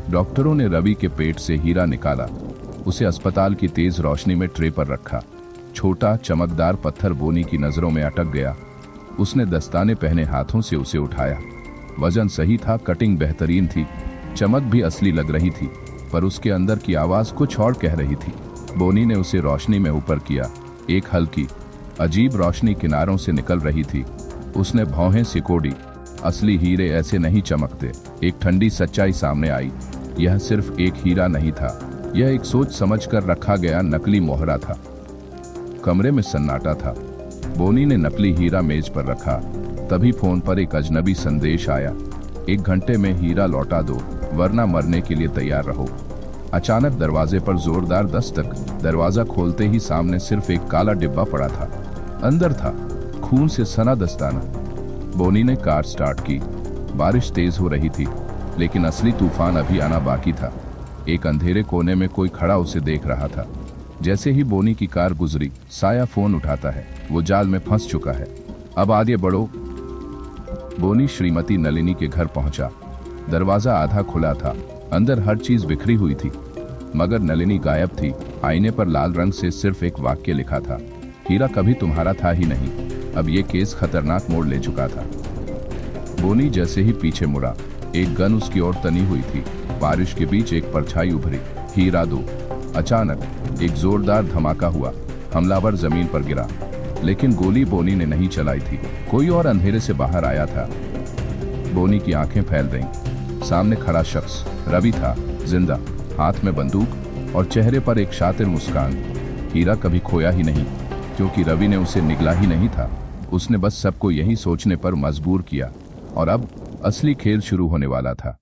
डॉक्टरों ने रवि के पेट से हीरा निकाला, उसे अस्पताल की तेज रोशनी में ट्रे पर रखा। छोटा चमकदार पत्थर बोनी की नजरों में अटक गया। उसने दस्ताने पहने हाथों से उसे उठाया। वजन सही था, कटिंग बेहतरीन थी, चमक भी असली लग रही थी, पर उसके अंदर की आवाज कुछ और कह रही थी। बोनी ने उसे रोशनी में ऊपर किया। एक हल्की अजीब रोशनी किनारों से निकल रही थी। उसने भौहें सिकोड़ी। असली हीरे ऐसे नहीं चमकते। एक ठंडी सच्चाई सामने आई। यह सिर्फ एक हीरा नहीं था, यह एक सोच समझकर रखा गया नकली मोहरा था। कमरे में सन्नाटा था। बोनी ने नकली हीरा मेज पर रखा। तभी फोन पर एक अजनबी संदेश आया, 1 घंटे में हीरा लौटा दो वरना मरने के लिए तैयार रहो। अचानक दरवाजे पर जोरदार दस्तक। दरवाजा खोलते ही सामने सिर्फ एक काला डिब्बा पड़ा था। अंदर था खून से सना दस्ताना। बोनी ने कार स्टार्ट की। बारिश तेज हो रही थी, लेकिन असली तूफान अभी आना बाकी था। एक अंधेरे कोने में कोई खड़ा उसे देख रहा था। जैसे ही बोनी की कार गुजरी, साया फोन उठाता है। वो जाल में फंस चुका है, अब आगे बढ़ो। बोनी श्रीमती नलिनी के घर पहुंचा। दरवाजा आधा खुला था, अंदर हर चीज बिखरी हुई थी, मगर नलिनी गायब थी। आईने पर लाल रंग से सिर्फ एक वाक्य लिखा था, हीरा कभी तुम्हारा था ही नहीं। अब ये केस खतरनाक मोड़ ले चुका था। बोनी जैसे ही पीछे मुड़ा, एक गन उसकी ओर तनी हुई थी। बारिश के बीच एक परछाई उभरी, हीरा दो। अचानक एक जोरदार धमाका हुआ। हमलावर जमीन पर गिरा, लेकिन गोली बोनी ने नहीं चलाई थी। कोई और अंधेरे से बाहर आया था। बोनी की आंखें फैल गईं। सामने खड़ा शख्स रवि था, जिंदा, हाथ में बंदूक और चेहरे पर एक शातिर मुस्कान। हीरा कभी खोया ही नहीं, क्योंकि रवि ने उसे निगला ही नहीं था। उसने बस सबको यही सोचने पर मजबूर किया, और अब असली खेल शुरू होने वाला था।